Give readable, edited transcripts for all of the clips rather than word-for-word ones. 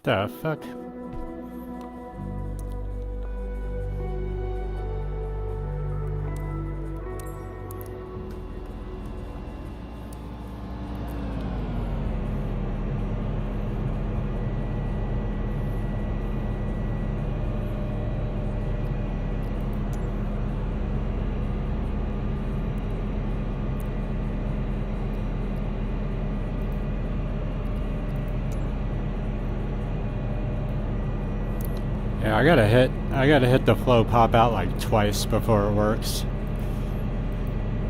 What the fuck? Yeah, I gotta hit the flow pop out like twice before it works.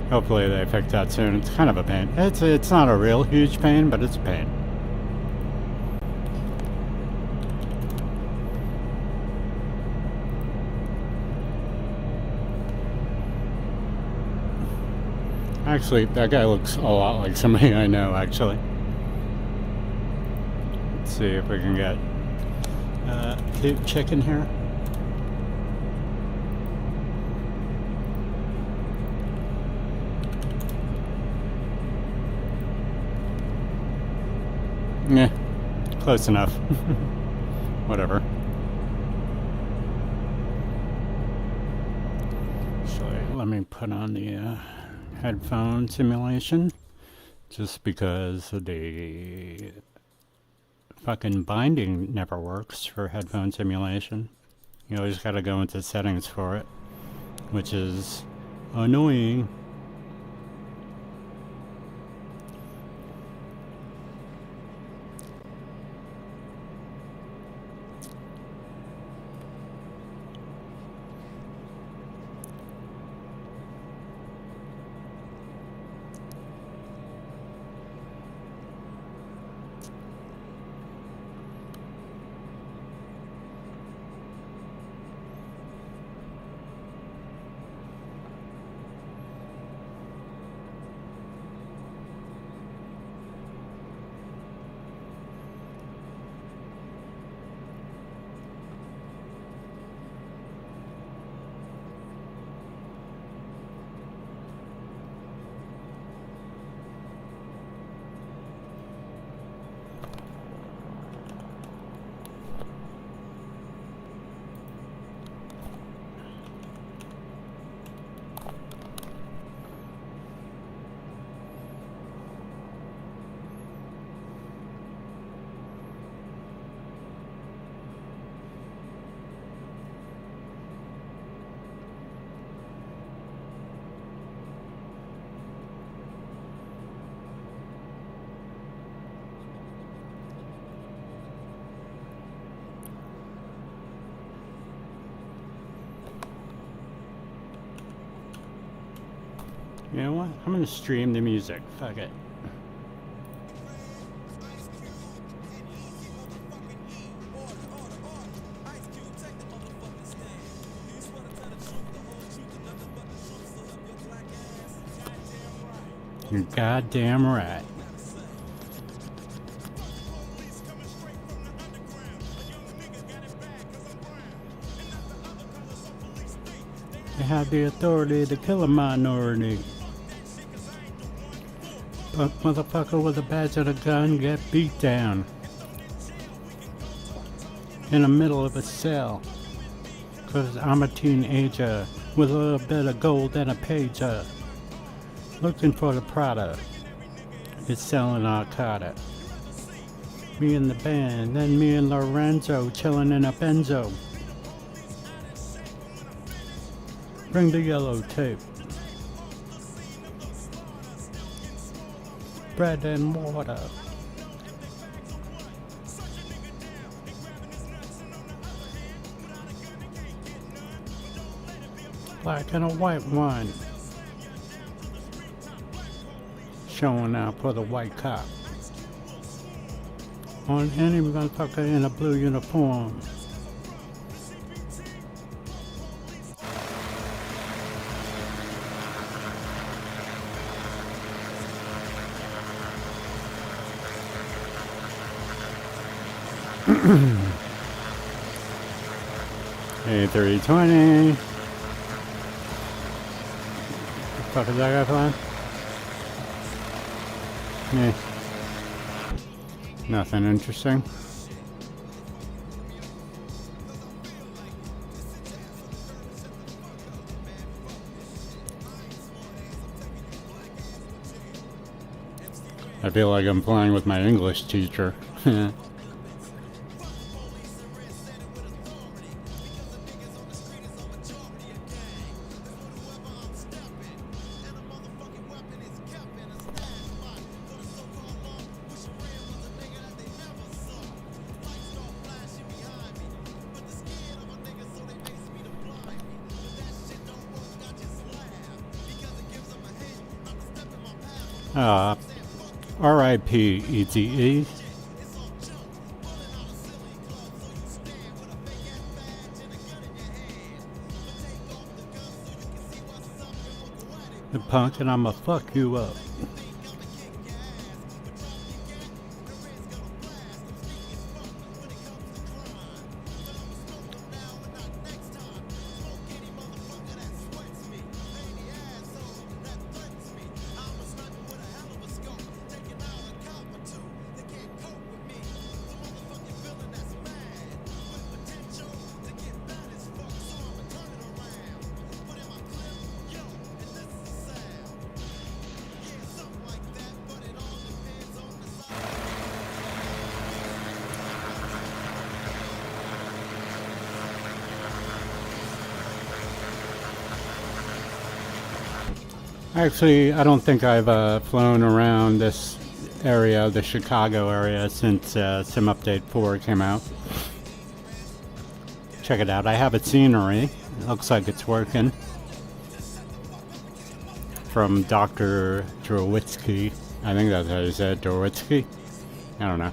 Hopefully they fix that soon. It's kind of a pain. It's not a real huge pain, but it's a pain. Actually, that guy looks a lot like somebody I know, actually. Let's see if we can get cute chicken here. Yeah, close enough. Whatever. Actually, let me put on the headphone simulation, just because the fucking binding never works for headphone simulation. You always gotta go into settings for it, which is annoying. You know what? I'm gonna stream the music. Fuck it. You're goddamn right. They have the authority to kill a minority. But motherfucker with a badge and a gun get beat down in the middle of a cell. Cause I'm a teenager with a little bit of gold and a pager, looking for the product. It's selling Arcada. Me and the band, then me and Lorenzo chilling in a benzo. Bring the yellow tape. Bread and water. Black and a white wine. Showing out for the white cop. On any motherfucker in a blue uniform. A320. What the fuck is that guy flying? Yeah. Nothing interesting. I feel like I'm playing with my English teacher. R.I.P. ETE. The punk and I'ma fuck you up. Actually, I don't think I've flown around this area, the Chicago area, since Sim Update 4 came out. Check it out. I have a scenery. It looks like it's working. From Dr. Drowitzky. I think that's how you say it, Drowitzky. I don't know.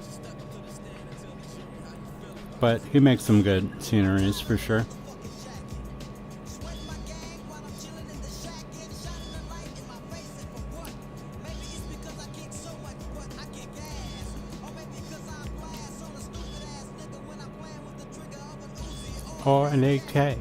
But he makes some good sceneries for sure. Or an AK.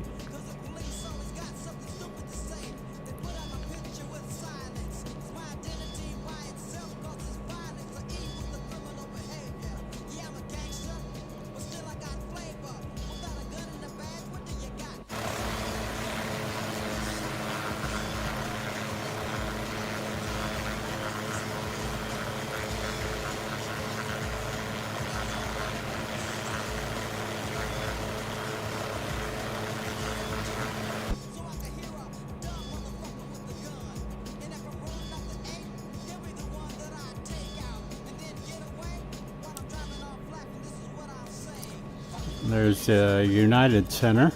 There's a United Center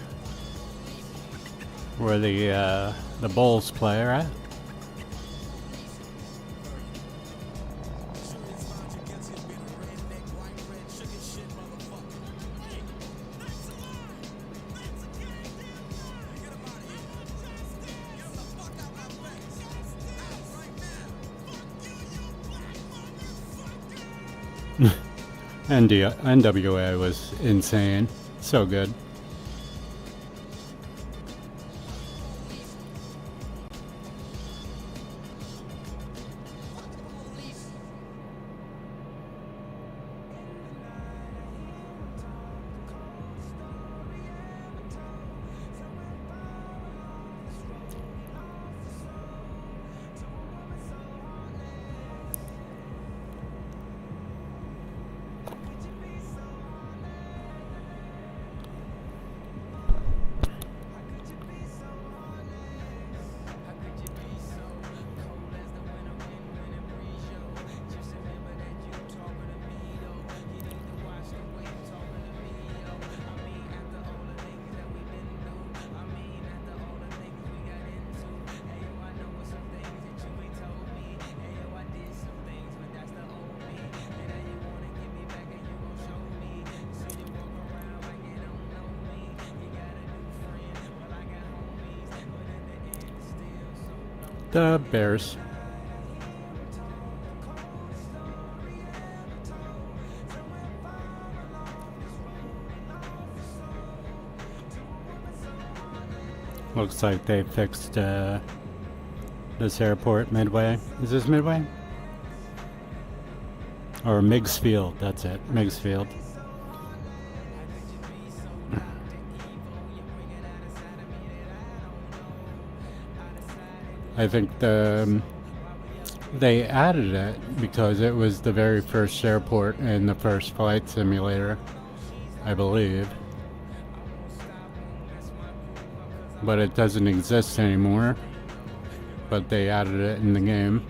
where the Bulls play, right? NWA was insane. So good. The Bears. Looks like they fixed this airport Midway. Is this Midway? Or Meigs Field, that's it. Meigs Field. I think the They added it because it was the very first airport in the first flight simulator, I believe. But it doesn't exist anymore. But they added it in the game.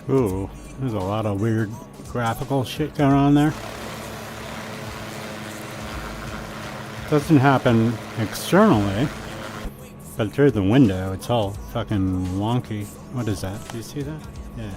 Ooh, there's a lot of weird graphical shit going on there. Doesn't happen externally, but through the window it's all fucking wonky. What is that? Do you see that? Yeah.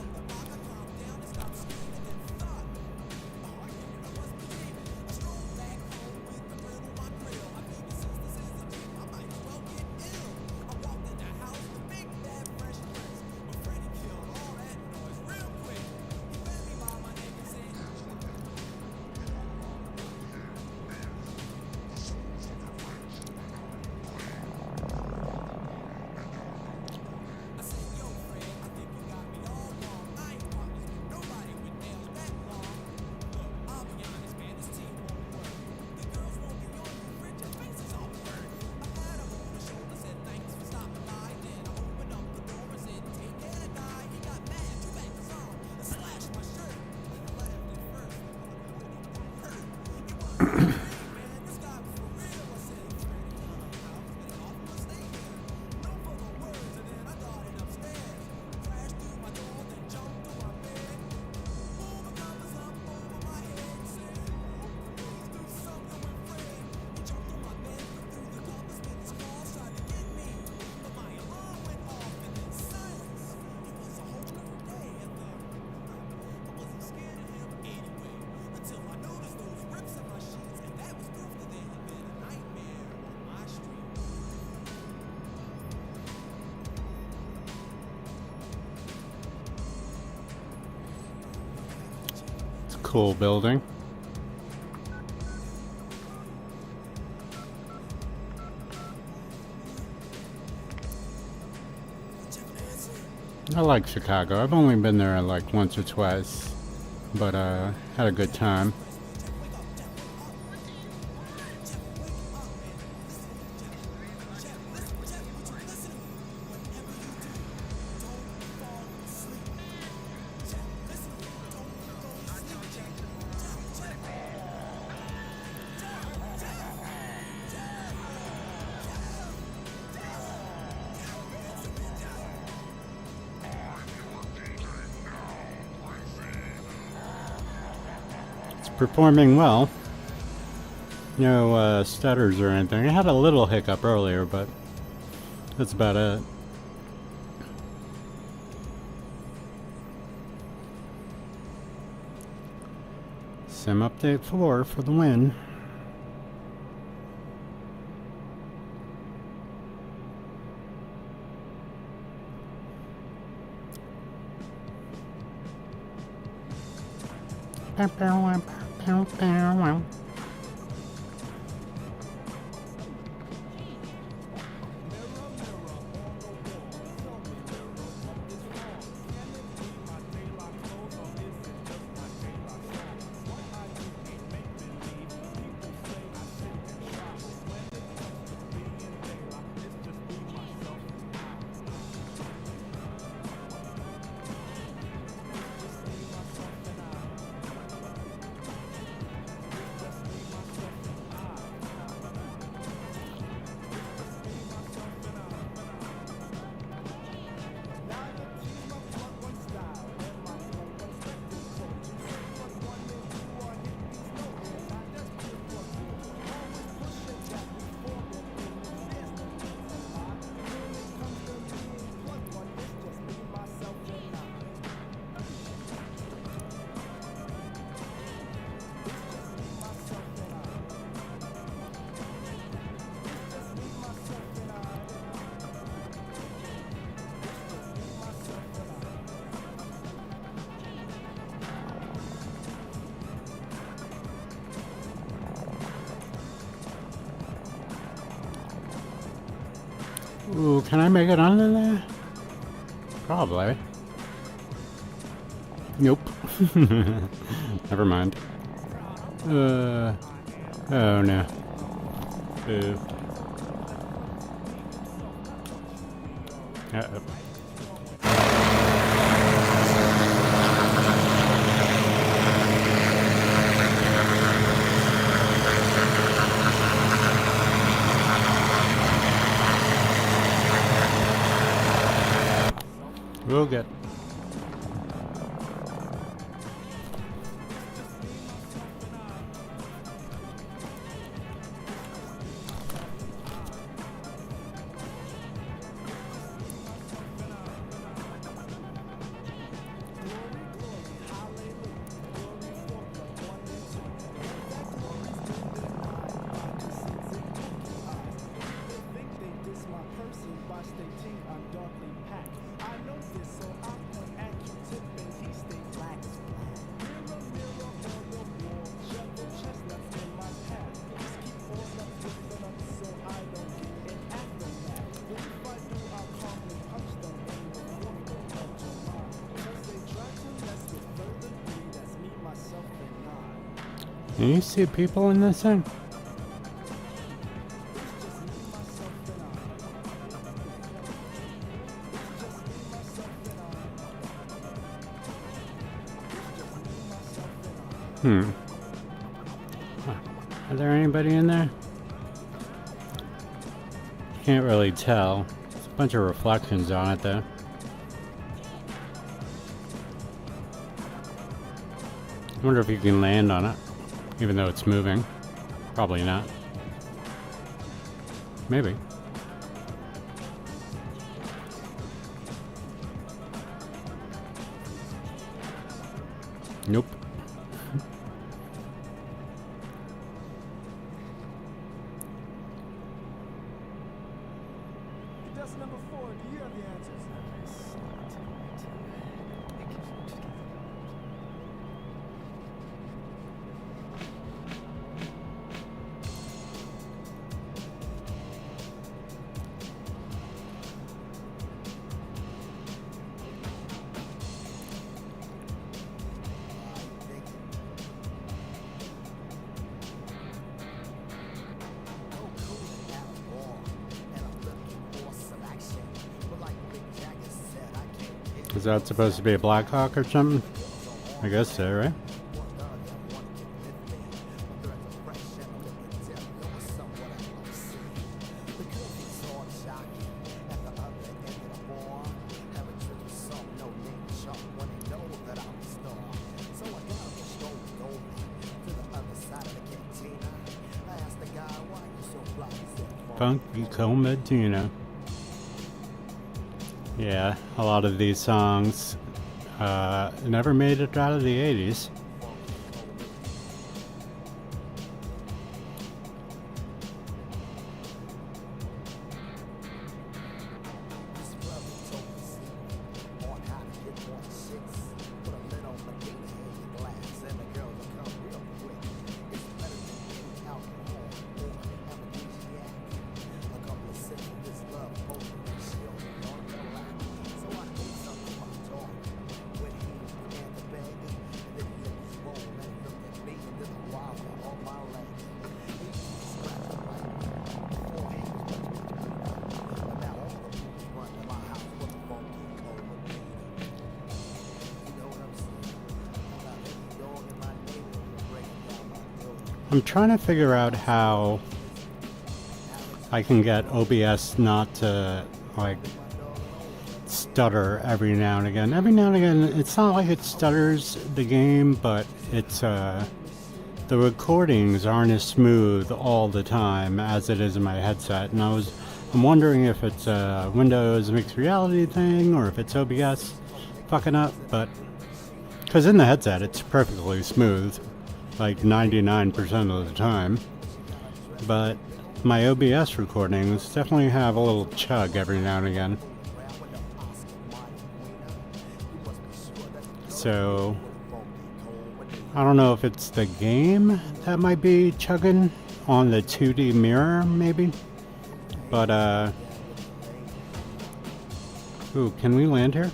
Cool building. I like Chicago. I've only been there like once or twice, but had a good time. performing well. No stutters or anything. I had a little hiccup earlier, but that's about it. Sim update 4 for the win. Ooh, can I make it under there? Probably. Nope. Never mind. Oh no. Boo. Uh-oh. We'll get. Can you see people in this thing? Are there anybody in there? Can't really tell. There's a bunch of reflections on it though. I wonder if you can land on it, even though it's moving. Probably not. Maybe. Nope. Contestant number 4, do you have the answers? Is that supposed to be a Black Hawk or something? I guess so, right? Funky Comadina. Yeah, a lot of these songs never made it out of the 80s. I'm trying to figure out how I can get OBS not to, like, stutter every now and again. Every now and again, it's not like it stutters the game, but it's, the recordings aren't as smooth all the time as it is in my headset. And I'm wondering if it's a Windows mixed reality thing or if it's OBS fucking up, but, because in the headset it's perfectly smooth, like 99% of the time, but my OBS recordings definitely have a little chug every now and again. So I don't know if it's the game that might be chugging on the 2D mirror, maybe, but ooh, can we land here?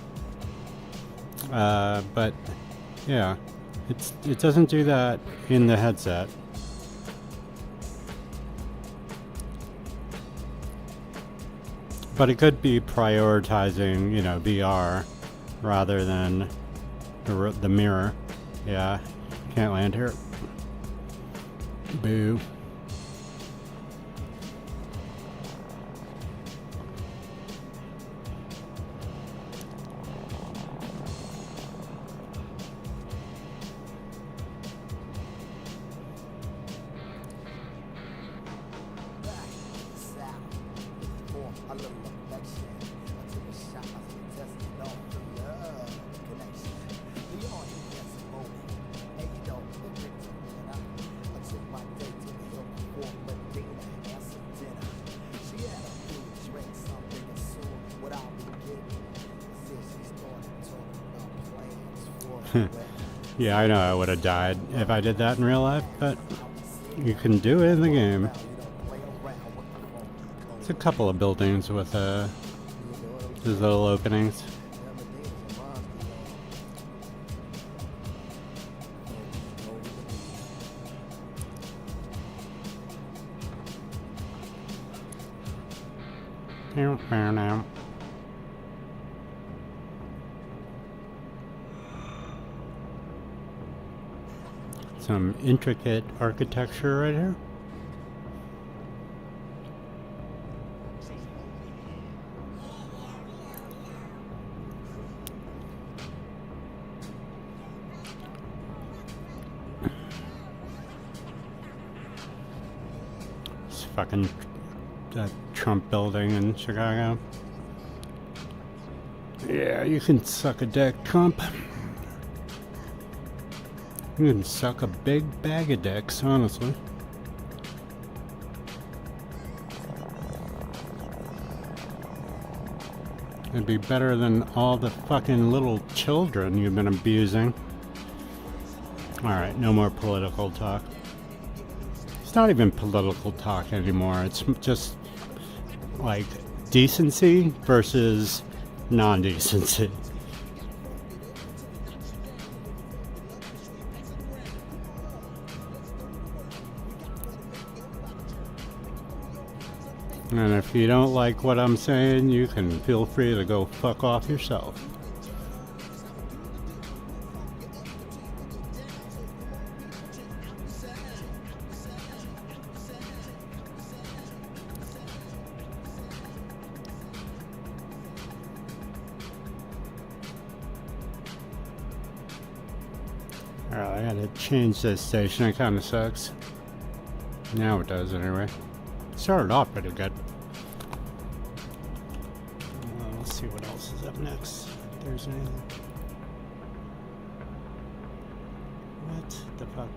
But yeah, it doesn't do that in the headset. But it could be prioritizing, VR rather than the mirror. Yeah, can't land here. Boo. Yeah, I know I would have died if I did that in real life, but you can do it in the game. It's a couple of buildings with these little openings. Now. Some intricate architecture right here. It's fucking that Trump building in Chicago. Yeah, you can suck a dick, Trump. You can suck a big bag of dicks, honestly. It'd be better than all the fucking little children you've been abusing. Alright, no more political talk. It's not even political talk anymore. It's just like decency versus non-decency. And if you don't like what I'm saying, you can feel free to go fuck off yourself. Alright, I gotta change this station. It kinda sucks. Now it does, anyway. Started off pretty good. Well, let's see what else is up next. If there's anything. What the fuck?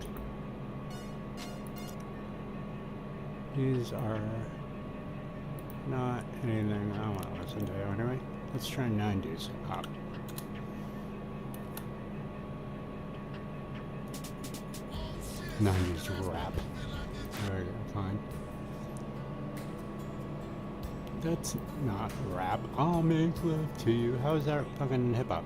These are not anything I want to listen to anyway. Let's try 90s pop. '90s rap. There we go, fine. That's not rap. I'll make love to you. How is that fucking hip hop?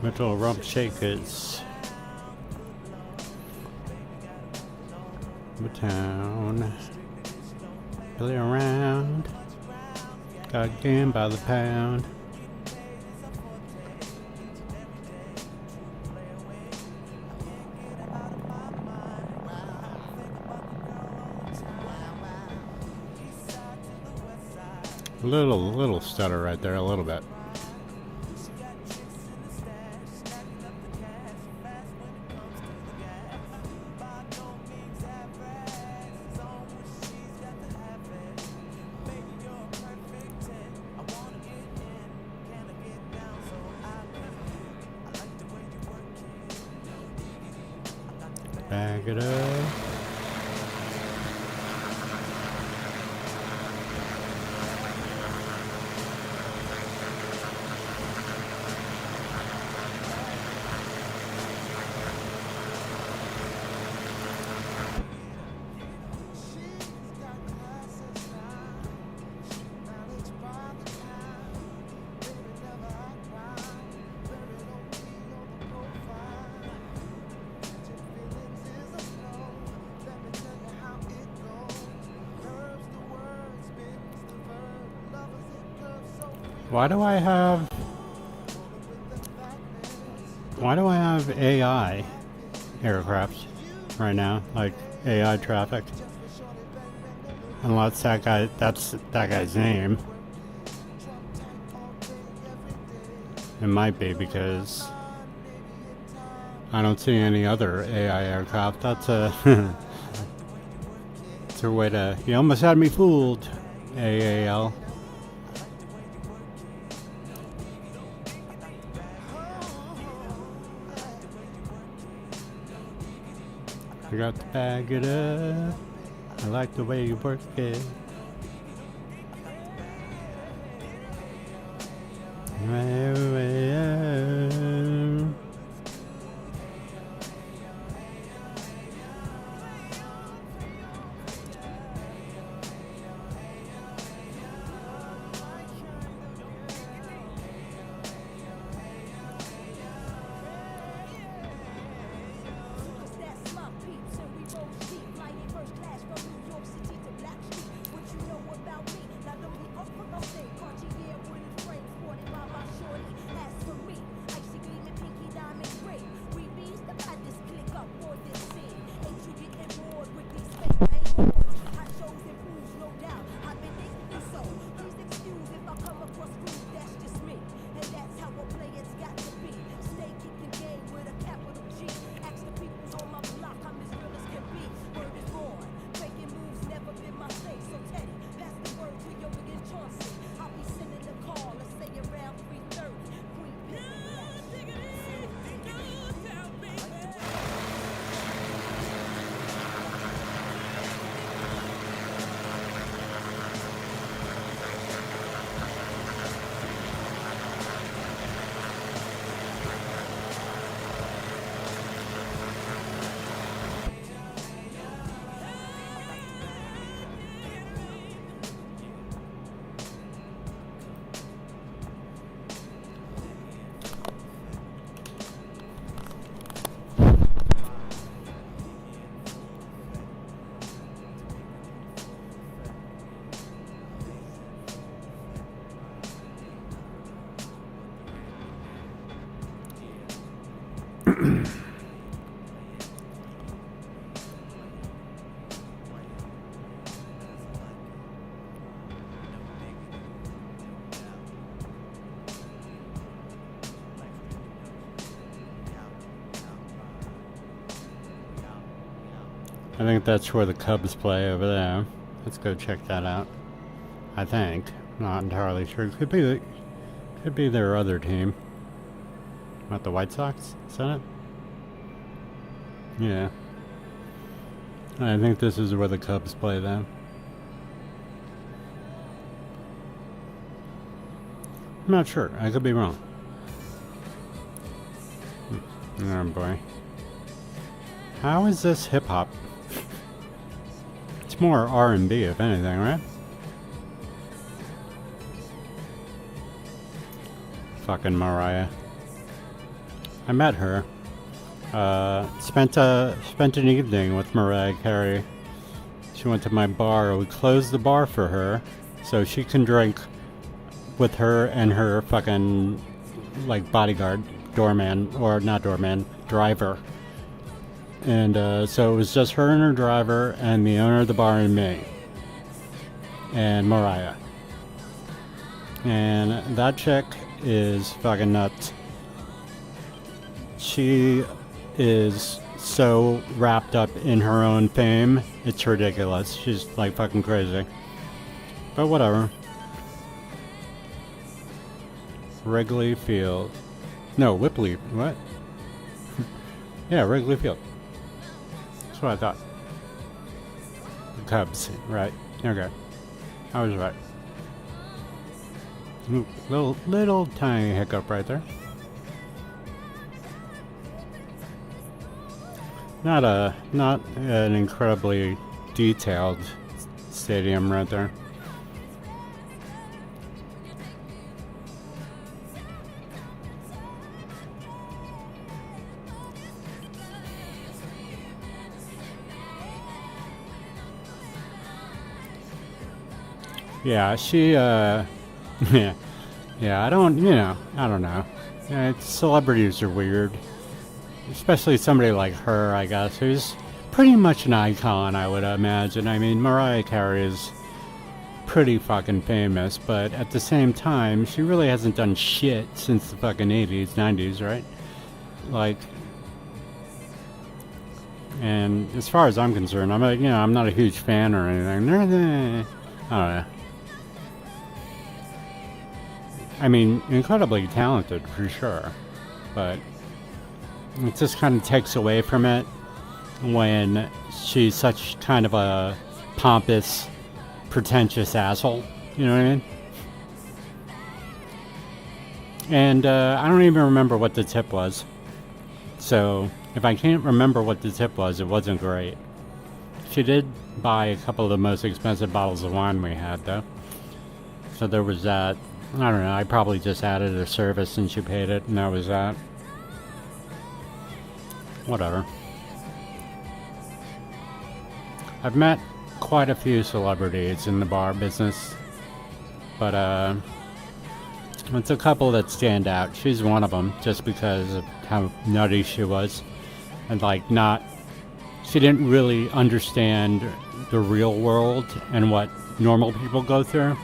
Metal rump shakers. Town. Play around. Got game by the pound. Little stutter right there, a little bit. Back it up. Why do I have AI aircraft right now? Like AI traffic. Unless that's that guy's name. It might be because I don't see any other AI aircraft. That's a it's a way to, you almost had me fooled, AAL. I got to bag it up. I like the way you work it. I think that's where the Cubs play over there. Let's go check that out. I think. Not entirely sure. Could be their other team. What, the White Sox? Is that it? Yeah. I think this is where the Cubs play then. I'm not sure. I could be wrong. Oh boy. How is this hip hop? It's more R&B if anything, right? Fucking Mariah. I met her. Spent an evening with Mariah Carey. She went to my bar. We closed the bar for her so she can drink with her and her fucking like bodyguard, doorman, or not doorman, driver. And so it was just her and her driver and the owner of the bar and me and Mariah. And that chick is fucking nuts. She is so wrapped up in her own fame, it's ridiculous. She's like fucking crazy. But whatever. Wrigley Field. No, Whippley. What? Yeah, Wrigley Field. That's what I thought. The Cubs, right. Okay. I was right. Ooh, little tiny hiccup right there. Not an incredibly detailed stadium right there. Yeah, she, yeah, I don't know. Yeah, celebrities are weird. Especially somebody like her, I guess, who's pretty much an icon, I would imagine. I mean, Mariah Carey is pretty fucking famous, but at the same time, she really hasn't done shit since the fucking 80s, 90s, right? Like, and as far as I'm concerned, I'm not a huge fan or anything. I don't know. I mean, incredibly talented for sure, but it just kind of takes away from it when she's such kind of a pompous, pretentious asshole. You know what I mean? And I don't even remember what the tip was. So if I can't remember what the tip was, it wasn't great. She did buy a couple of the most expensive bottles of wine we had, though. So there was that. I don't know. I probably just added a service and she paid it, and that was that. Whatever. I've met quite a few celebrities in the bar business, but it's a couple that stand out. She's one of them, just because of how nutty she was, and she didn't really understand the real world and what normal people go through.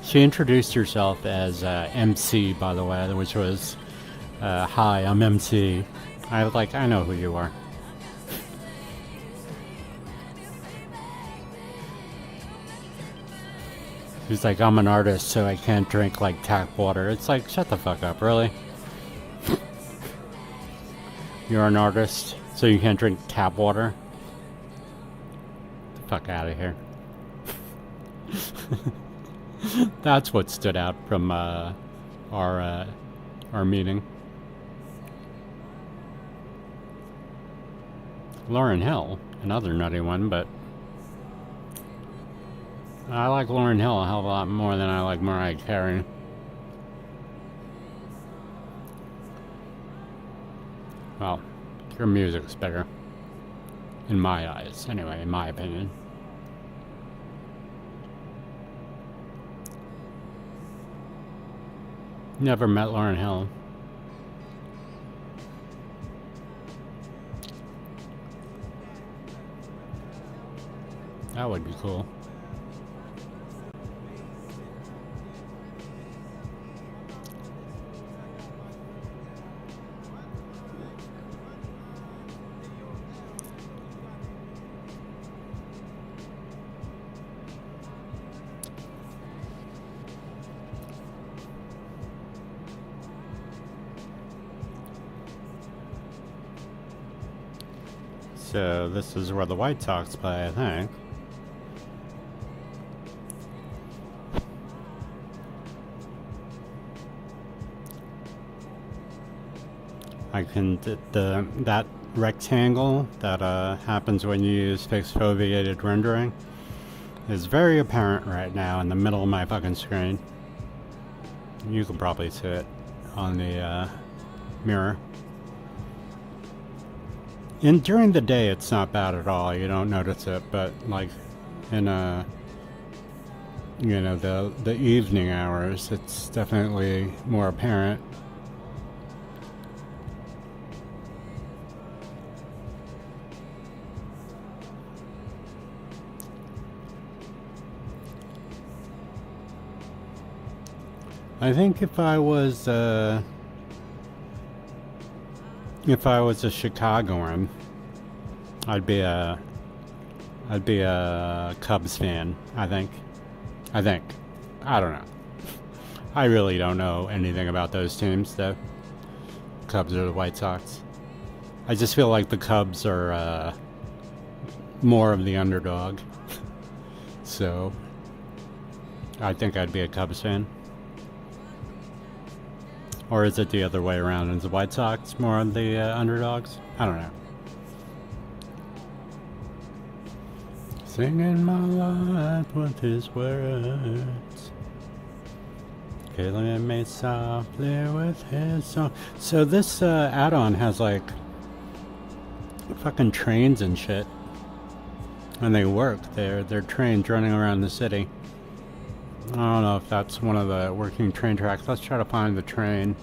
She introduced herself as MC, by the way, which was, hi, I'm MC. I know who you are. She's like, I'm an artist, so I can't drink like tap water. It's like, shut the fuck up, really? You're an artist, so you can't drink tap water? Get the fuck out of here. That's what stood out from our meeting. Lauryn Hill, another nutty one, but I like Lauryn Hill a hell of a lot more than I like Mariah Carey. Well, her music's better. In my eyes, anyway, in my opinion. Never met Lauryn Hill. That would be cool. So this is where the White Sox play, I think. I can that rectangle that happens when you use fixed foveated rendering is very apparent right now in the middle of my fucking screen. You can probably see it on the mirror. And during the day, it's not bad at all. You don't notice it, but like in you know, the evening hours, it's definitely more apparent. I think if I was a Chicagoan, I'd be a Cubs fan, I think. I don't know. I really don't know anything about those teams, though. Cubs or the White Sox. I just feel like the Cubs are more of the underdog. So, I think I'd be a Cubs fan. Or is it the other way around? Is the White Sox more of the underdogs? I don't know. Singing my life with his words, killing me softly with his song. So this add-on has like fucking trains and shit, and they work. They're trains running around the city. I don't know if that's one of the working train tracks. Let's try to find the train.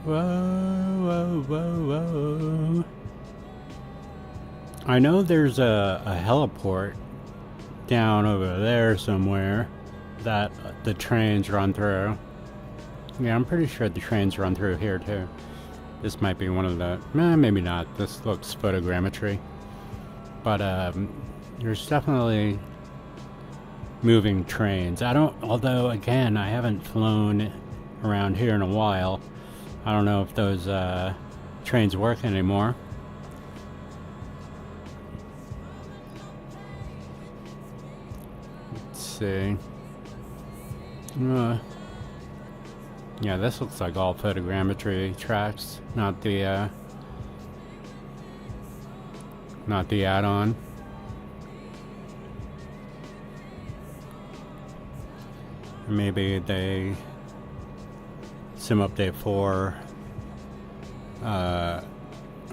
Whoa, whoa, whoa, whoa. I know there's a heliport down over there somewhere that the trains run through. Yeah, I'm pretty sure the trains run through here too. This might be one of the... maybe not. This looks photogrammetry. But there's definitely moving trains. Although, again, I haven't flown around here in a while. I don't know if those trains work anymore. Let's see. Yeah, this looks like all photogrammetry tracks, not the add-on. Maybe they Sim Update 4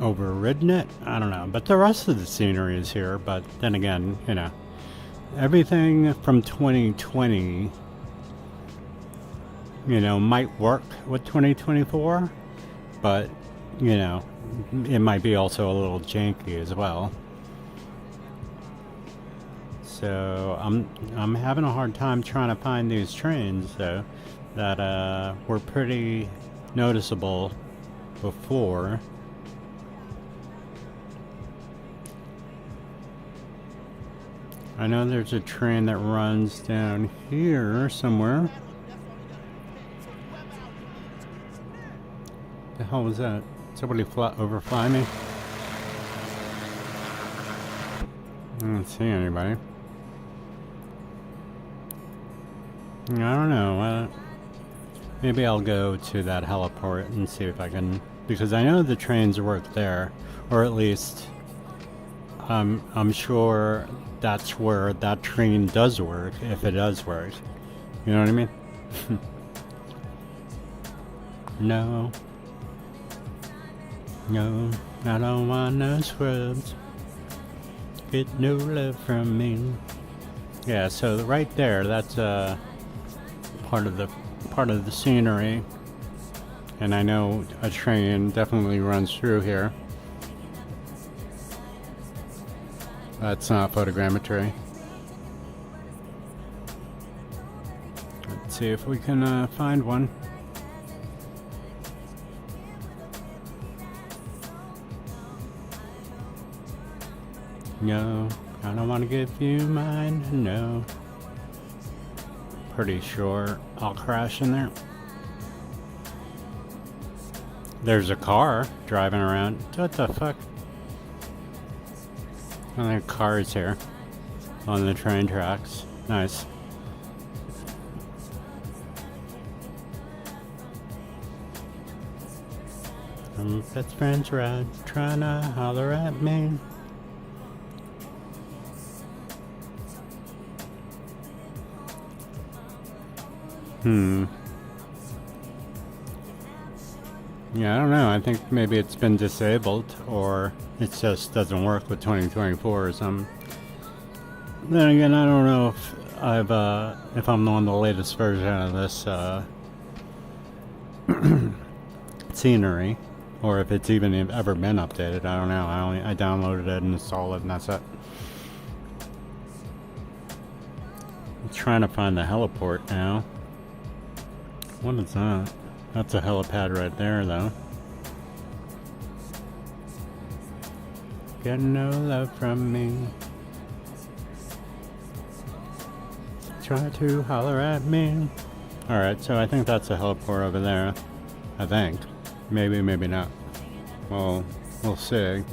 overridden it. I don't know, but the rest of the scenery is here. But then again, you know, everything from 2020. You know, might work with 2024, but, you know, it might be also a little janky as well. So I'm having a hard time trying to find these trains, though, that were pretty noticeable before. I know there's a train that runs down here somewhere. The hell was that? Somebody overfly me? I don't see anybody. I don't know. Maybe I'll go to that heliport and see if I can, because I know the trains work there, or at least I'm sure that's where that train does work, if it does work. You know what I mean? No. No, I don't want no scrubs. Get no love from me. Yeah, so right there, that's part of the scenery. And I know a train definitely runs through here. That's not photogrammetry. Let's see if we can find one. No, I don't want to give you mine, no. Pretty sure I'll crash in there. There's a car driving around. What the fuck? Oh, there are cars here on the train tracks. Nice. Best friends ride, trying to holler at me. Yeah, I don't know. I think maybe it's been disabled, or it just doesn't work with 2024 or something. Then again, I don't know if I'm on the latest version of this scenery, or if it's even ever been updated. I don't know. I downloaded it and installed it, and that's it. I'm trying to find the heliport now. What is that? That's a helipad right there, though. Get no love from me. Try to holler at me. Alright, so I think that's a heliport over there. I think. Maybe, maybe not. Well, we'll see.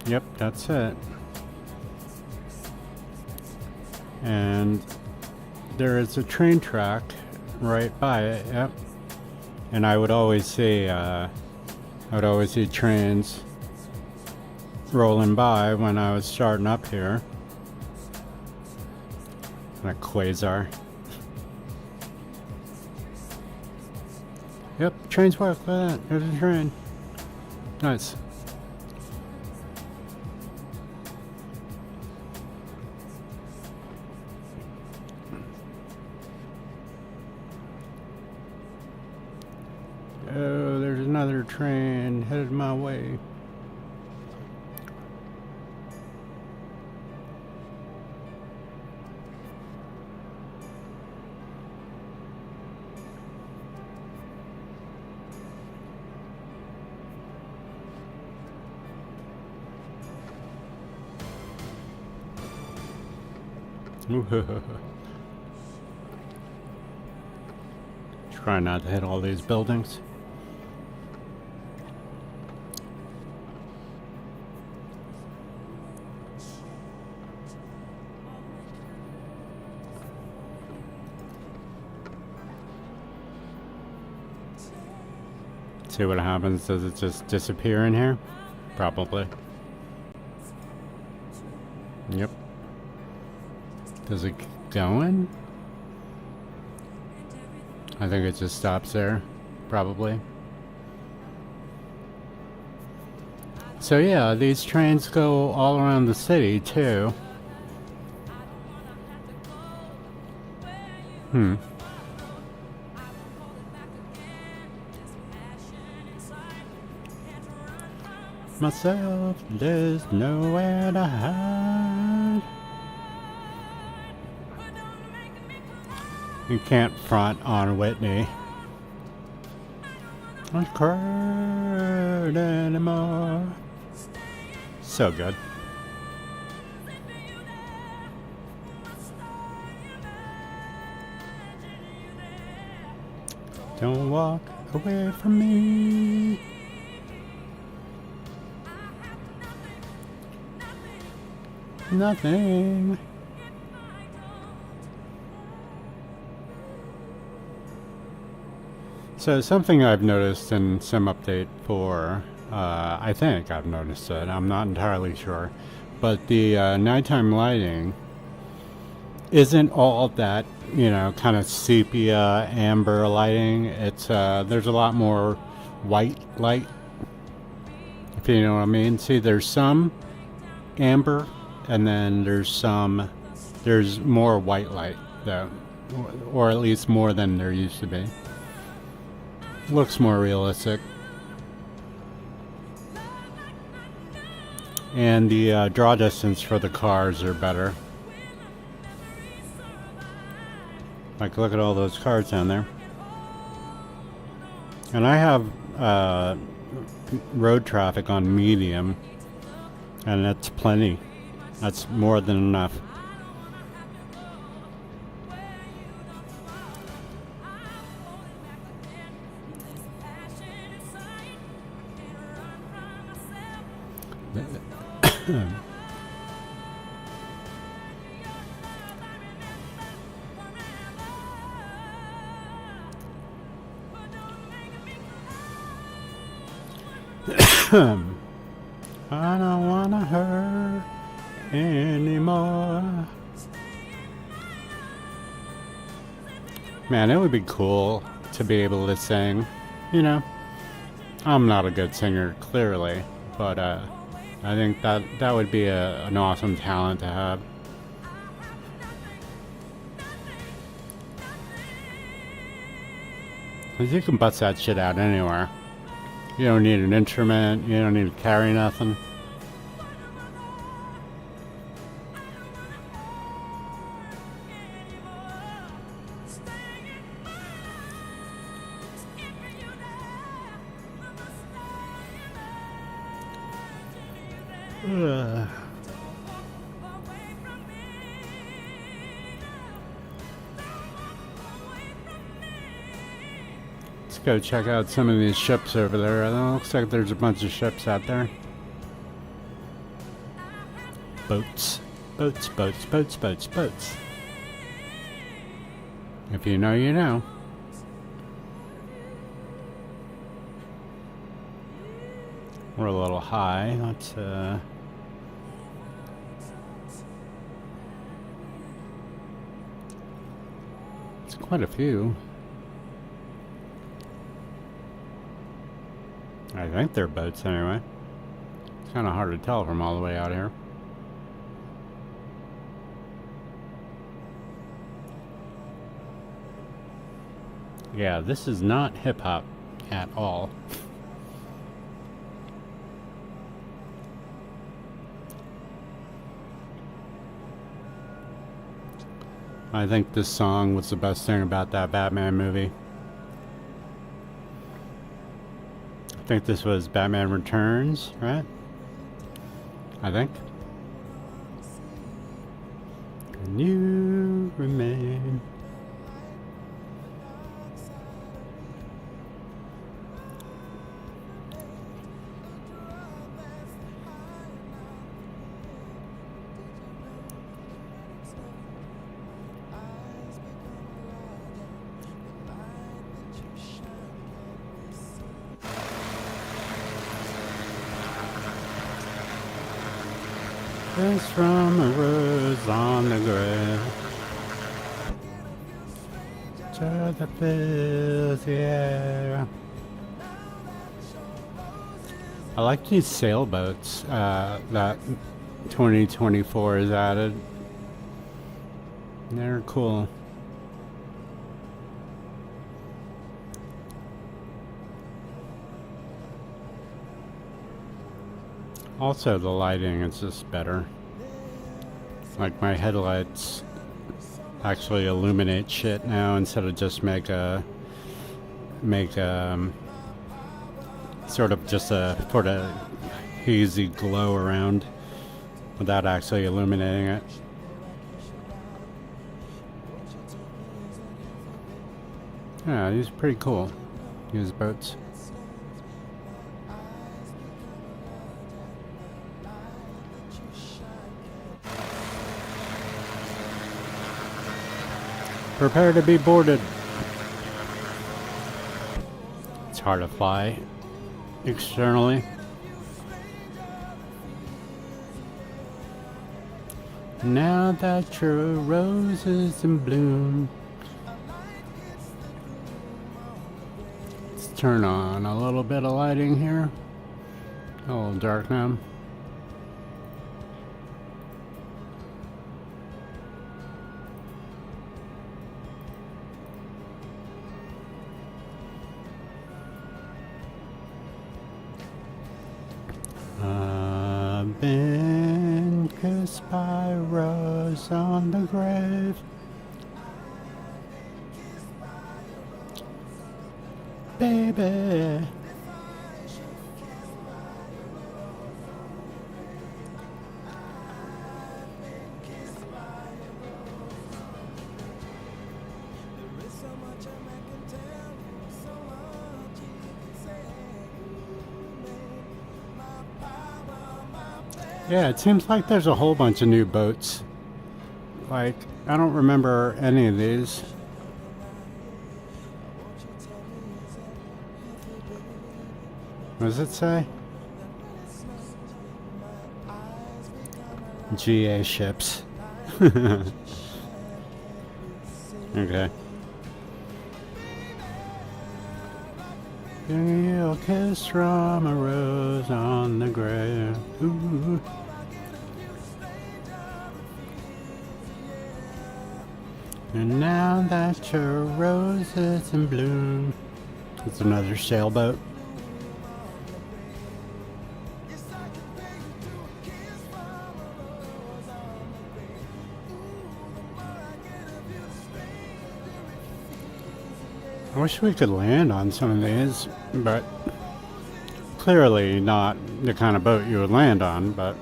Yep, that's it. And there is a train track right by it, yep. And I would always see trains rolling by when I was starting up here. And a quasar. Yep, trains work. Look at that. There's a train. Nice. Oh, there's another train headed my way. Try not to hit all these buildings. See what happens. Does it just disappear in here? Probably. Yep. Does it go in? I think it just stops there. Probably. So yeah, these trains go all around the city too. Myself, there's nowhere to hide. You can't front on Whitney. I'm not crying anymore. So good. Don't walk away from me. Nothing. So something I've noticed in Sim Update 4, I think I've noticed it, I'm not entirely sure, but the nighttime lighting isn't all that, kind of sepia amber lighting. It's there's a lot more white light, if you know what I mean. See, there's some amber, and then there's more white light though, or at least more than there used to be. Looks more realistic. And the draw distance for the cars are better. Like, look at all those cars down there. And I have road traffic on medium, and that's plenty. That's more than enough. I don't wanna hurt anymore. Man, it would be cool to be able to sing. I'm not a good singer, clearly, but I think that would be an awesome talent to have. Cause you can bust that shit out anywhere. You don't need an instrument. You don't need to carry nothing. Ugh. Let's go check out some of these ships over there. It looks like there's a bunch of ships out there. Boats. Boats, boats, boats, boats, boats. If you know, you know. We're a little high. Let's it's quite a few. I think they're boats anyway. It's kind of hard to tell from all the way out here. Yeah, this is not hip-hop at all. I think this song was the best thing about that Batman movie. I think this was Batman Returns, right? I think. And you remain. It's from a rose on the grave to the fills the air. I like these sailboats that 2024 has added. They're cool. Also, the lighting is just better. Like, my headlights actually illuminate shit now instead of just make sort of just a sort of hazy glow around without actually illuminating it. Yeah, these are pretty cool, these boats. Prepare to be boarded. It's hard to fly externally. Now that your rose is in bloom. Let's turn on a little bit of lighting here. A little dark now. I've been kissed by a rose on the grave. Baby. Yeah, it seems like there's a whole bunch of new boats. Like, I don't remember any of these. What does it say? GA ships. Okay. Give you a kiss from a rose on the grave. Ooh. And now that your rose is in bloom. It's another sailboat. I wish we could land on some of these, but clearly not the kind of boat you would land on, but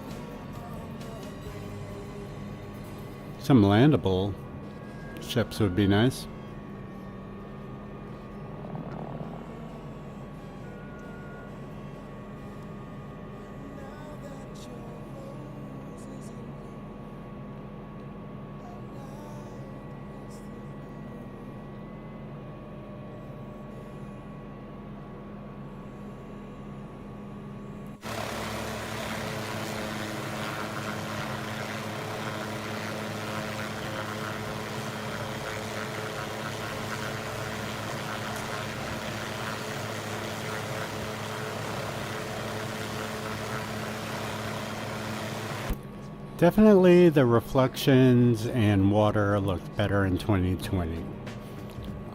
some landable ships would be nice. Definitely the reflections and water look better in 2020.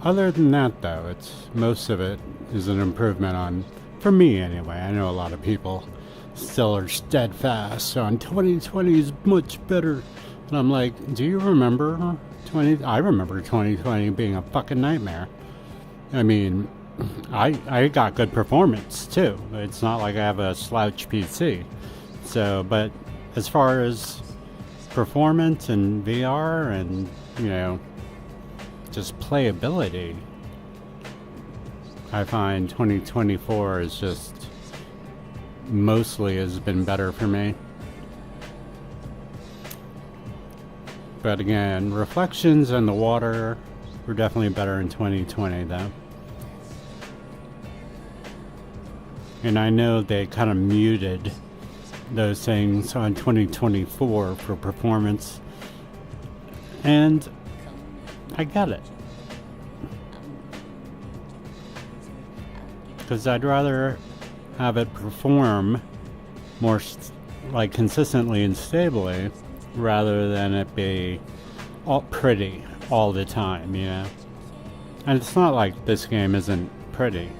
Other than that though, most of it is an improvement on, for me anyway. I know a lot of people still are steadfast on 2020 is much better. And I'm like, do you remember 20? I remember 2020 being a fucking nightmare. I mean, I got good performance too. It's not like I have a slouch PC. So, but as far as performance and VR and, you know, just playability, I find 2024 is just mostly has been better for me. But again, reflections and the water were definitely better in 2020 though. And I know they kind of muted those things on 2024 for performance, and I get it, because I'd rather have it perform more like consistently and stably rather than it be all pretty all the time, you know. And it's not like this game isn't pretty.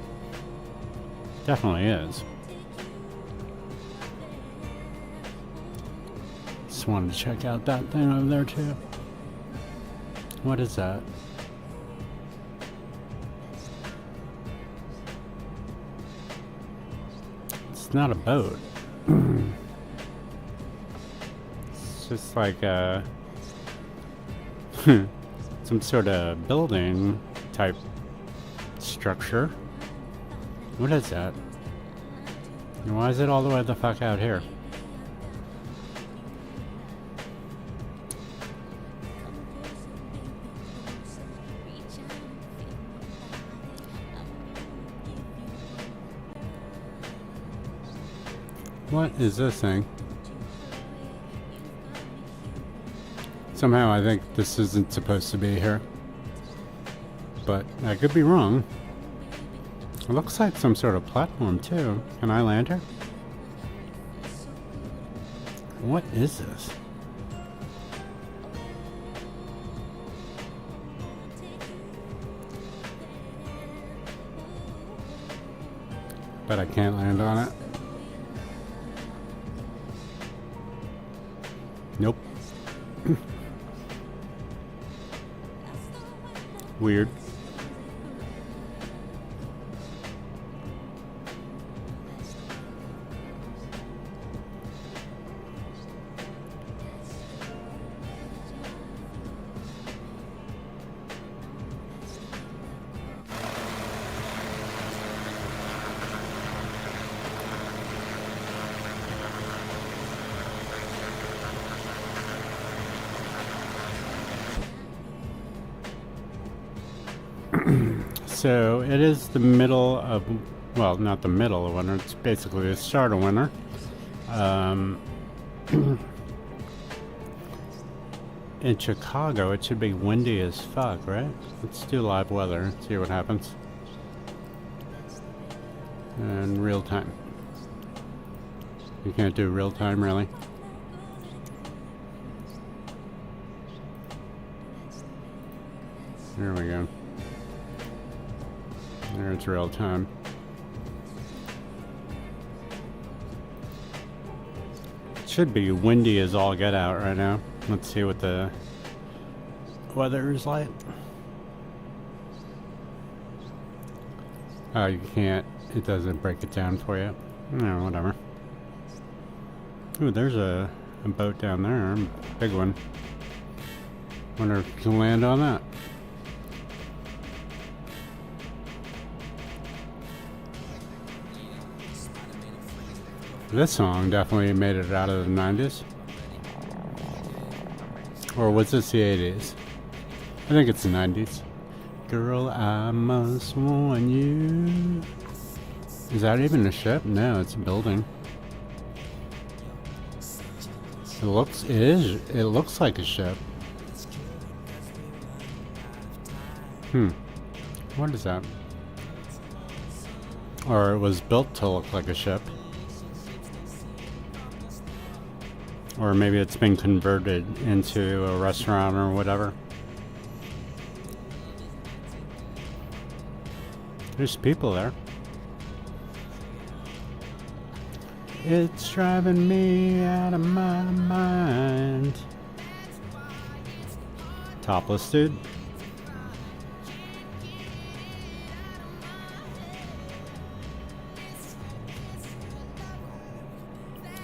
Definitely is. Just wanted to check out that thing over there too. What is that? It's not a boat. It's just like a some sort of building type structure. What is that? And why is it all the way the fuck out here? What is this thing? Somehow I think this isn't supposed to be here. But I could be wrong. It looks like some sort of platform too. Can I land here? What is this? But I can't land on it. Nope. Weird. So it is the middle of, well, not the middle of winter, it's basically the start of winter. In Chicago, it should be windy as fuck, right? Let's do live weather, see what happens. And real time. You can't do real time, really? There we go. There, it's real time. It should be windy as all get out right now. Let's see what the weather is like. Oh, you can't. It doesn't break it down for you. No, whatever. Ooh, there's a boat down there. Big one. Wonder if you can land on that. This song definitely made it out of the 90s. Or was this the 80s? I think it's the 90s. Girl, I must warn you. Is that even a ship? No, it's a building. It looks like a ship. What is that? Or it was built to look like a ship. Or maybe it's been converted into a restaurant or whatever. There's people there. It's driving me out of my mind. Topless dude.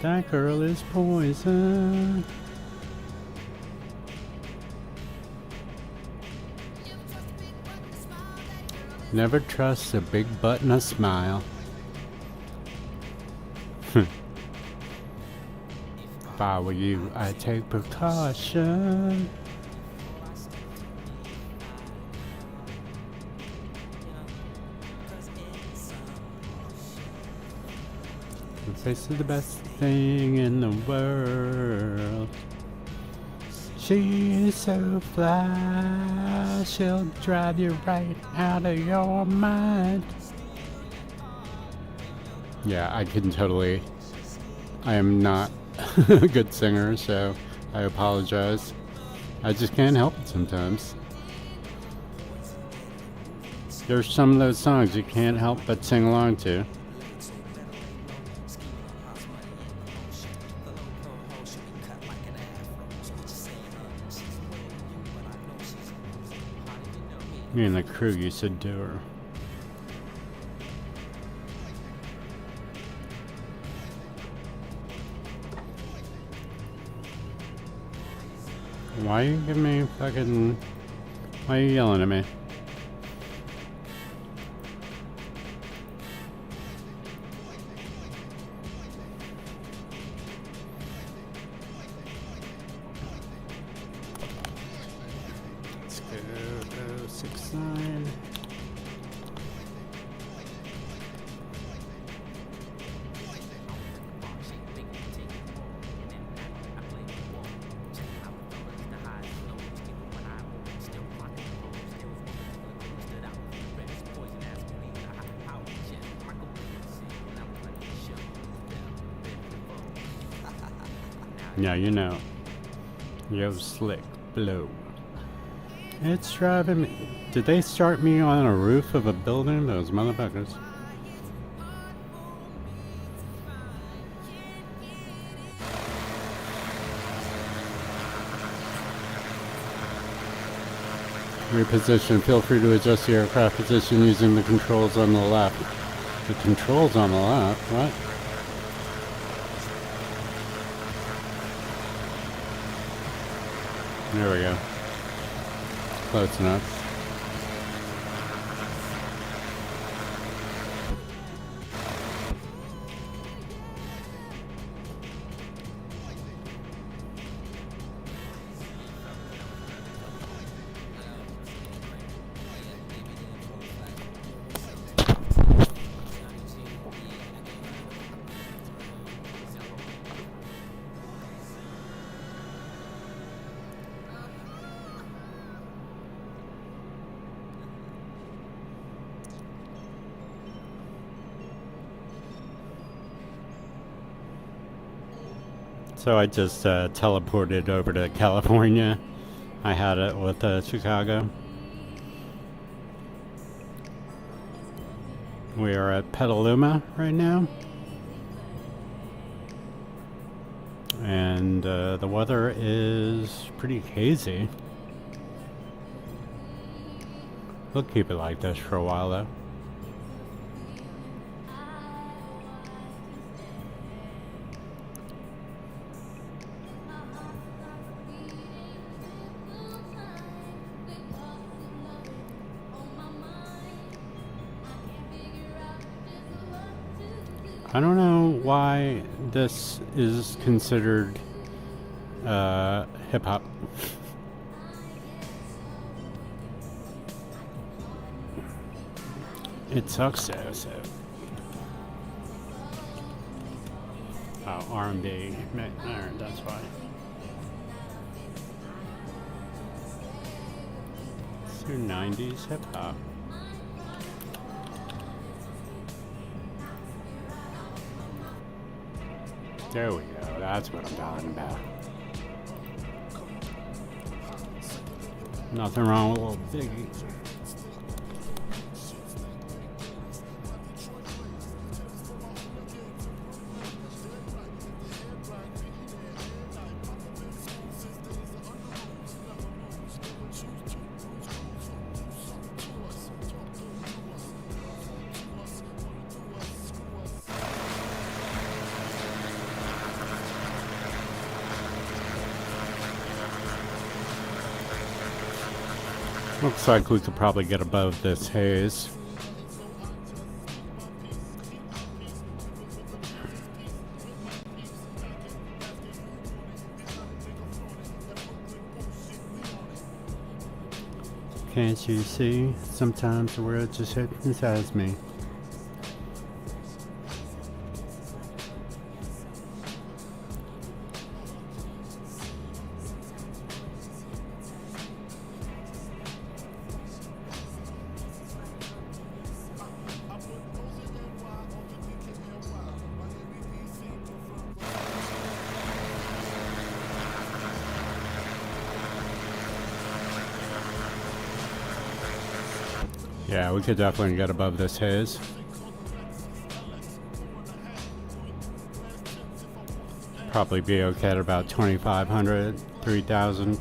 That girl is poison. Never trust a big butt and a smile. If I were you, I'd take precaution. The face is the best thing in the world. She's so fly, she'll drive you right out of your mind. Yeah, I can totally. I am not a good singer, so I apologize. I just can't help it sometimes. There's some of those songs you can't help but sing along to. Me and the crew used to do her. Why are you giving me fucking... Why are you yelling at me? Let's go 69. Yeah, you know. Yo, slick blow. It's driving me. Did they start me on a roof of a building? Those motherfuckers. Reposition. Feel free to adjust the aircraft position using the controls on the left. The controls on the left? What? There we go. Close enough. So I just teleported over to California. I had it with Chicago. We are at Petaluma right now. And the weather is pretty hazy. We'll keep it like this for a while though. I don't know why this is considered hip-hop. It sucks so. Oh, R&B. There, that's why. It's your 90s hip-hop. There we go. That's what I'm talking about. Nothing wrong with a little Biggie. Looks like we could probably get above this haze. Can't you see? Sometimes the world just hypnotizes me. Yeah, we could definitely get above this haze. Probably be okay at about 2,500, 3,000.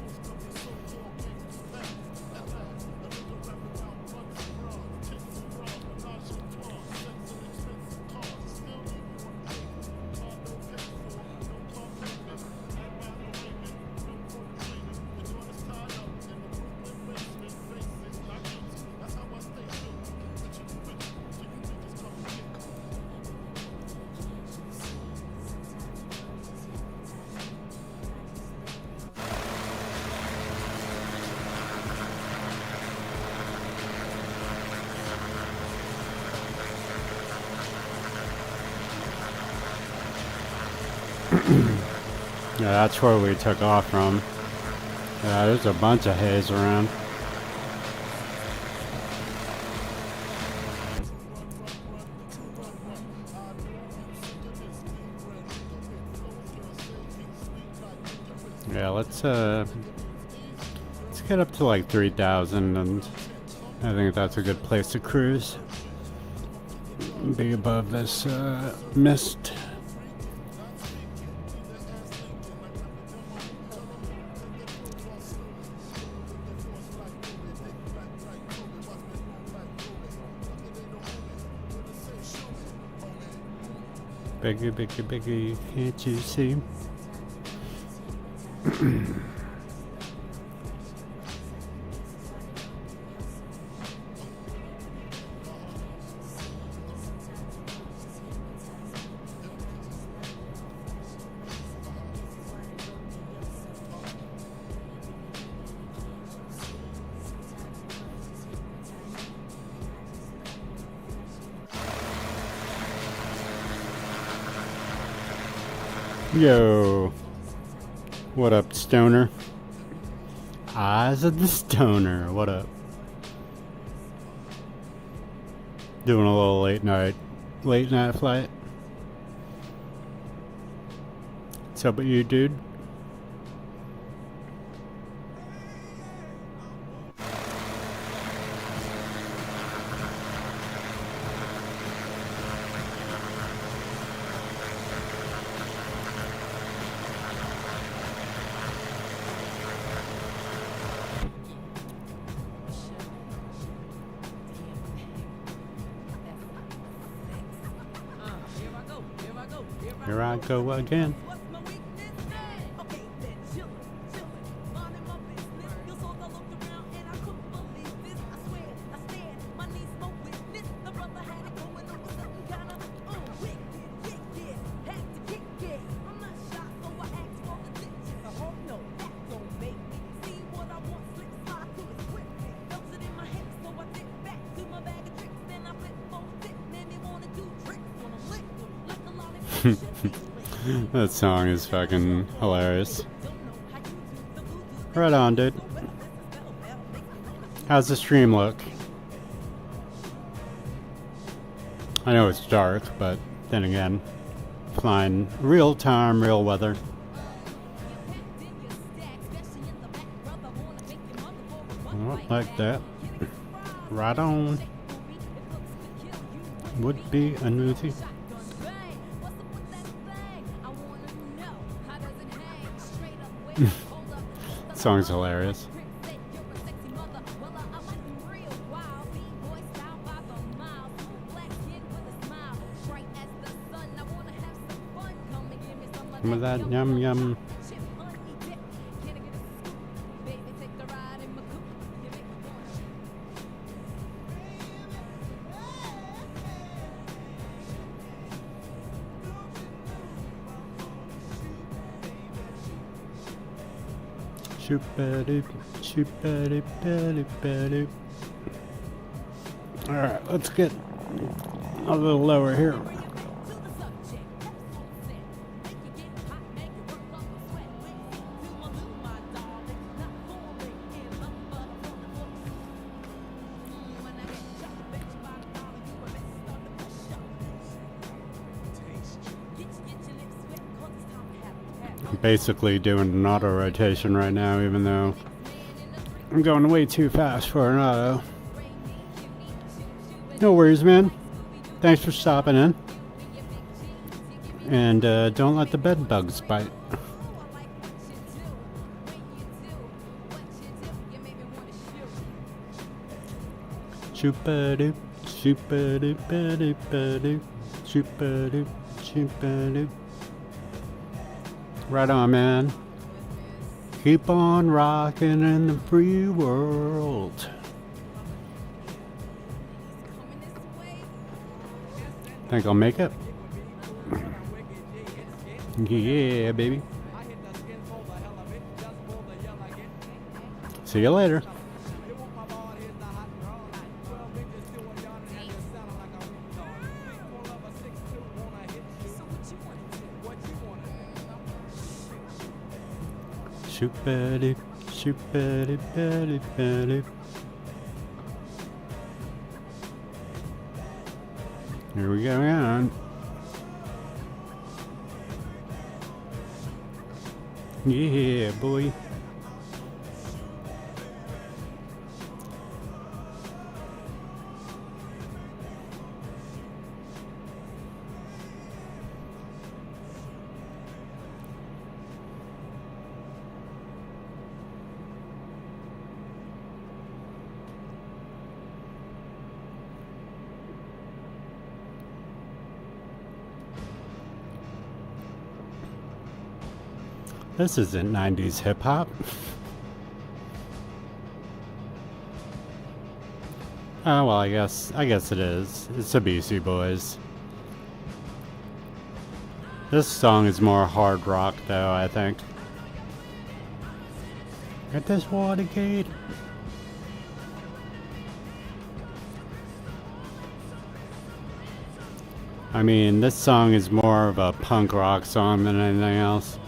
Yeah, that's where we took off from. Yeah, there's a bunch of haze around. Yeah, let's get up to like 3,000, and I think that's a good place to cruise. Be above this mist. Biggie, biggie, biggie, can't you see? Yo, what up, stoner? Eyes of the stoner, what up? Doing a little late night flight. What's up with you, dude? Here I go again. That song is fucking hilarious. Right on, dude. How's the stream look? I know it's dark, but then again, flying real time, real weather. Oh, like that. Right on. Would be a newsie. Song's hilarious. Some of that yum yum. Alright, let's get a little lower here. Basically doing an auto rotation right now, even though I'm going way too fast for an auto. No worries, man. Thanks for stopping in. And don't let the bed bugs bite. Shoop-a-doop, shoop-a-doop-a-doop-a-doop, shoop-a-doop, shoop-a-doop. Right on, man. Keep on rocking in the free world. Think I'll make it? Yeah, baby. See you later. Shoop-a-doop, shoop-a-doop-a-doop-a-doop. Here we go on. Yeah, boy. This isn't 90s hip hop. Oh well, I guess it is. It's the Beastie Boys. This song is more hard rock though, I think. At this Watergate. I mean, this song is more of a punk rock song than anything else.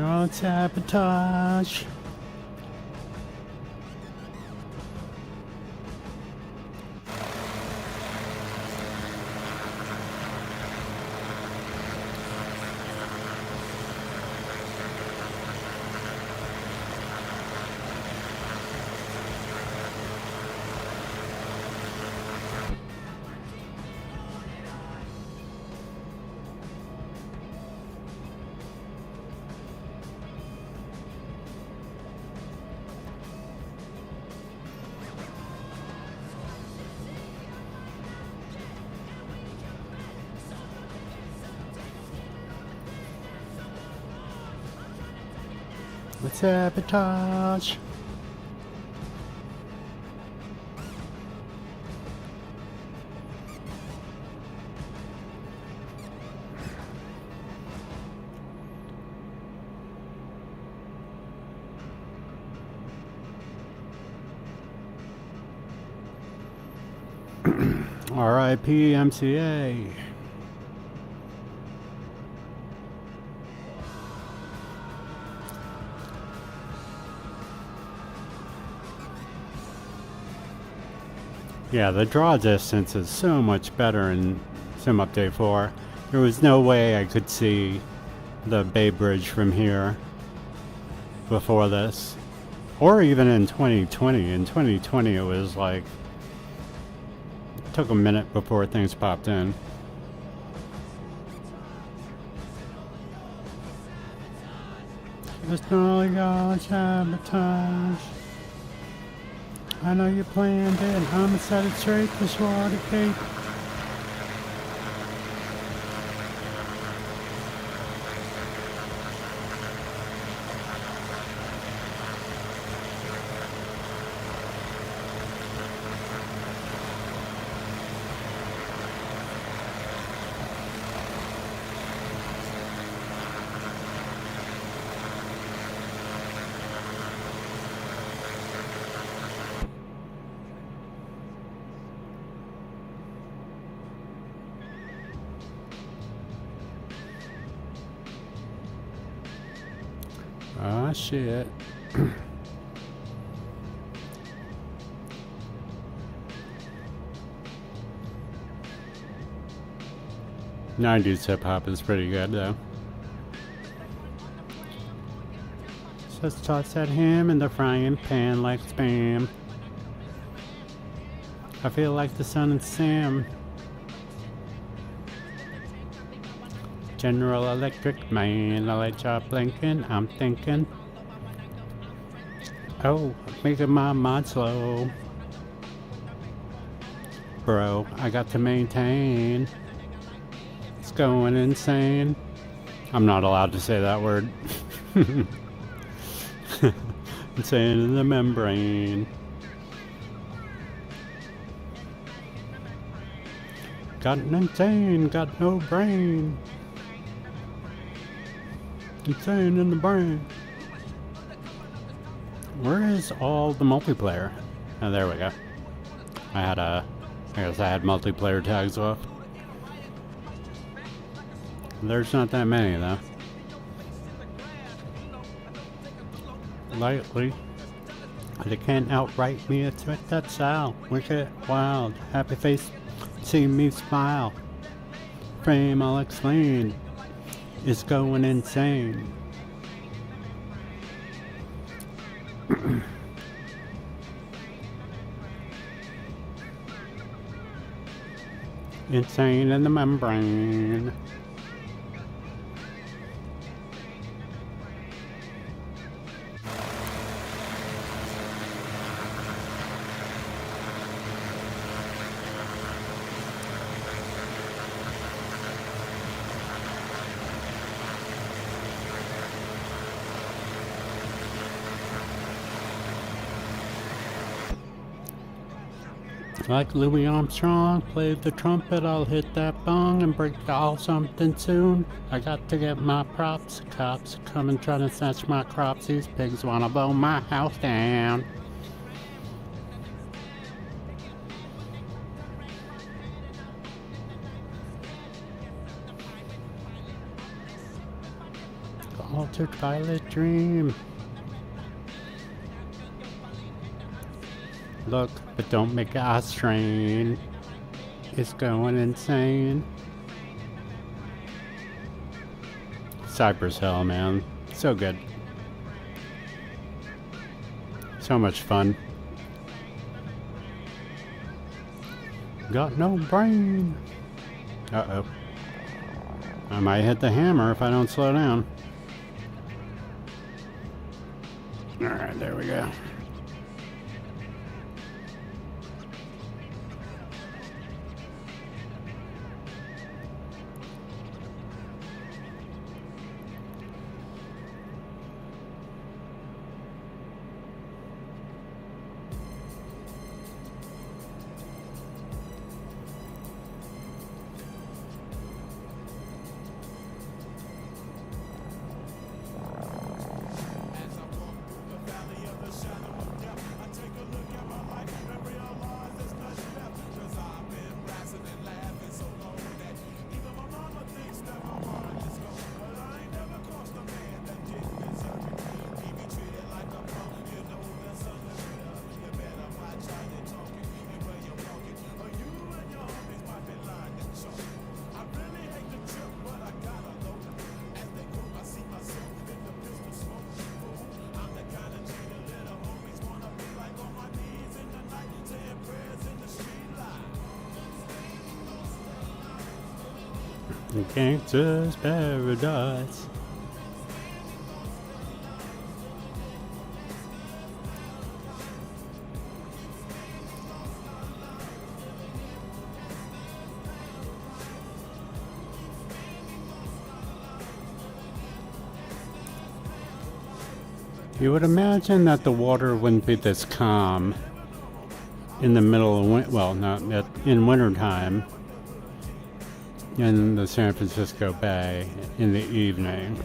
Oh, sabotage. Sabotage. R.I.P. MCA. Yeah, the draw distance is so much better in Sim Update 4. There was no way I could see the Bay Bridge from here before this. Or even in 2020. In 2020 it was like... It took a minute before things popped in. Just all your sabotage. I know you planned it. Homicide straight to Watergate. Ah, shit. '90s hip hop is pretty good though. Just toss at him in the frying pan like spam. I feel like the son of Sam. General Electric man, I light you blinking, I'm thinking. Oh, making my mind slow. Bro, I got to maintain. It's going insane. I'm not allowed to say that word. Insane in the membrane. Got an insane, got no brain. Insane in the brain. Where is all the multiplayer? Oh, there we go. I guess I had multiplayer tags off. There's not that many though. Lightly. They can't outright me, it's with that style. Wicked, wild, happy face, see me smile. frame, I'll explain. It's going insane. Insane in the membrane. Like Louis Armstrong played the trumpet, I'll hit that bong and break all something soon. I got to get my props, cops come and try to snatch my crops. These pigs wanna blow my house down. Altered violet dream. Look, but don't make a strain. It's going insane. Cypress Hill, man. So good. So much fun. Got no brain. Uh-oh. I might hit the hammer if I don't slow down. Alright, there we go. Gangster's paradise. You would imagine that the water wouldn't be this calm in the middle of winter, well, not in wintertime in the San Francisco Bay in the evening.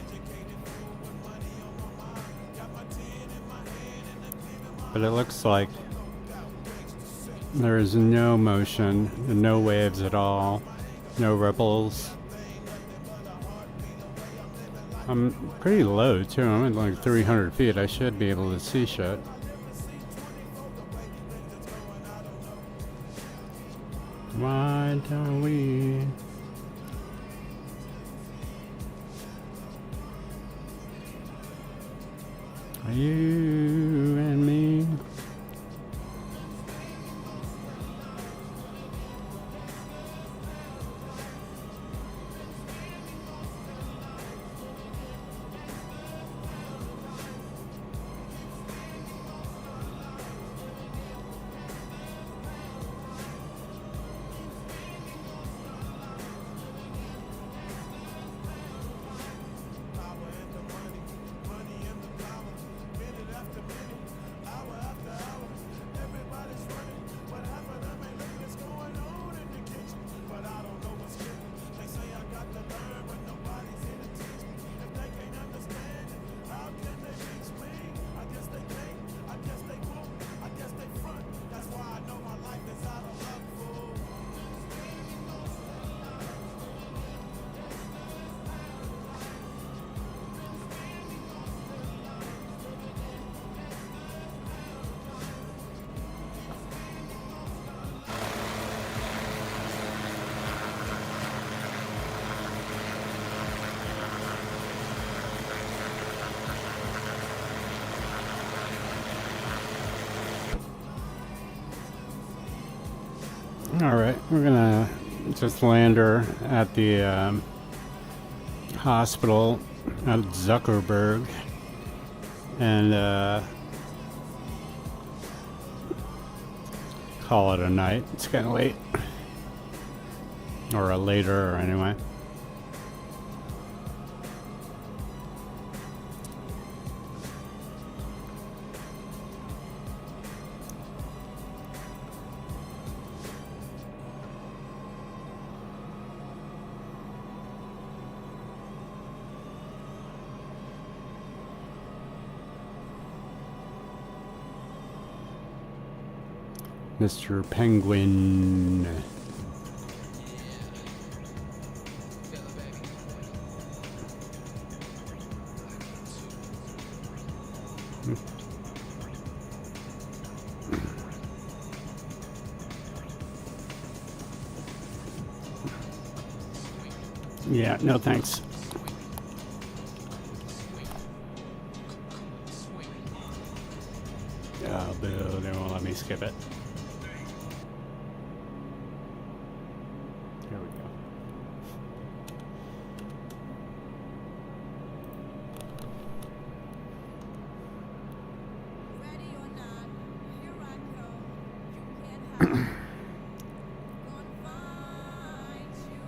But it looks like there is no motion, no waves at all, no ripples. I'm pretty low too, I'm at like 300 feet, I should be able to see shit. Why don't we? You and me. Alright, we're gonna just land her at the hospital at Zuckerberg and call it a night. It's getting late. Or a later, or anyway. Mr. Penguin. Yeah, no thanks. Oh, boo, they won't let me skip it. Here we go. Ready or not, here I come. You can't hide. Gonna find you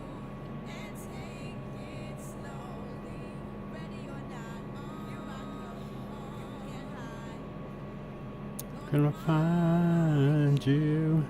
and take it slowly. Ready or not, here I come. You can't hide. Gonna find you.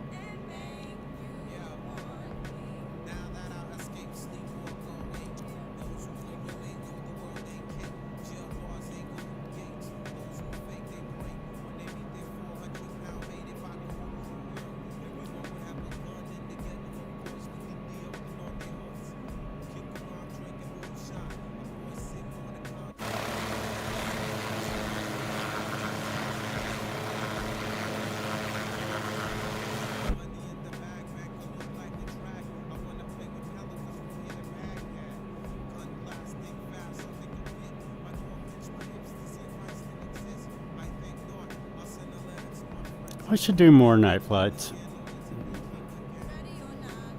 I should do more night flights. Ready or not,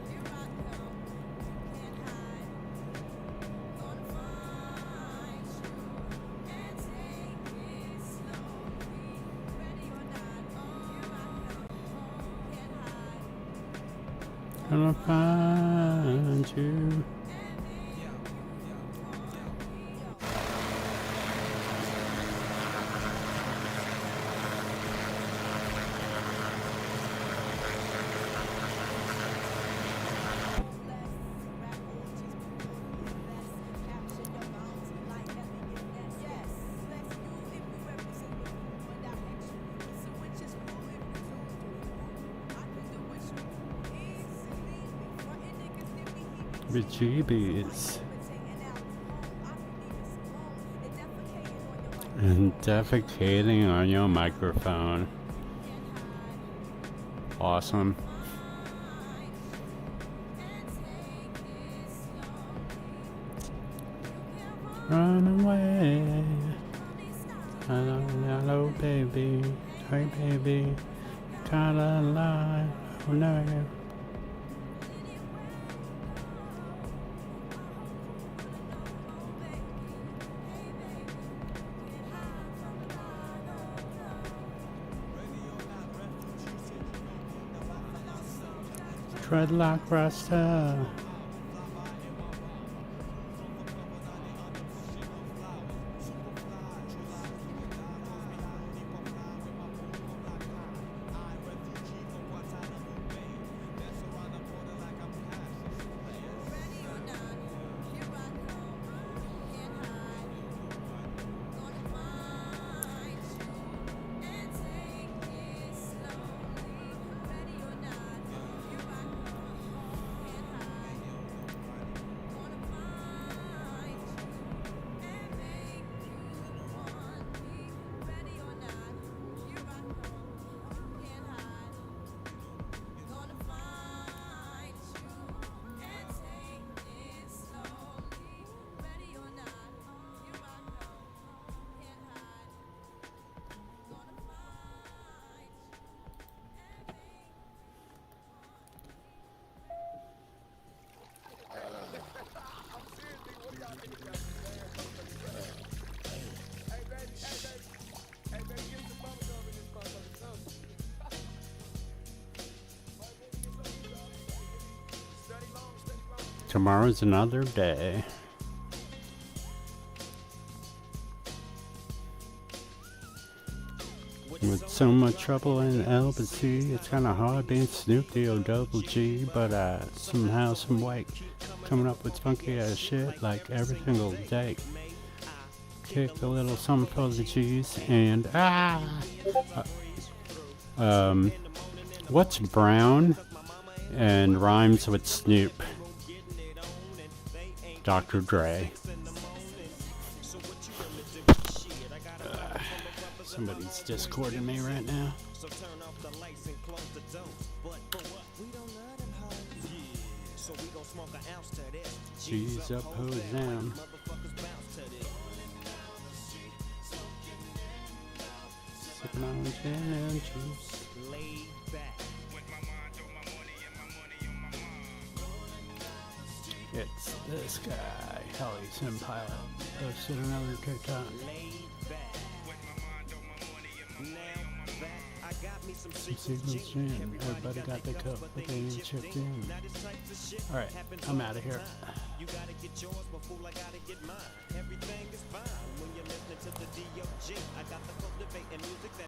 here I come. You can't hide. Gonna find you and take it slowly. Ready or not, here I come. You can't hide. Gonna find you. Bejeebies. And defecating on your microphone. Awesome. Run away. Hello, hello, baby. Hey, baby. Kinda alive. Oh, no. Dreadlock Rasta. Tomorrow's another day. With so much trouble in L but C, it's kind of hard being Snoop D-O-double G, but somehow, some way, coming up with funky ass shit like every single day. Kick a little something for the G's and what's brown and rhymes with Snoop? Dr. Dre. Somebody's discording me right now. G's up, hoes down. Sipping on gin and juice. It's this guy, Hellyson Pilot, posted another TikTok. Some Seagulls Gin. Everybody got their cup, but they ain't chipped in. Alright, I'm out of here. You gotta get yours before I gotta get mine. Everything is fine when you're listening to the DOG. I got the cultivating music that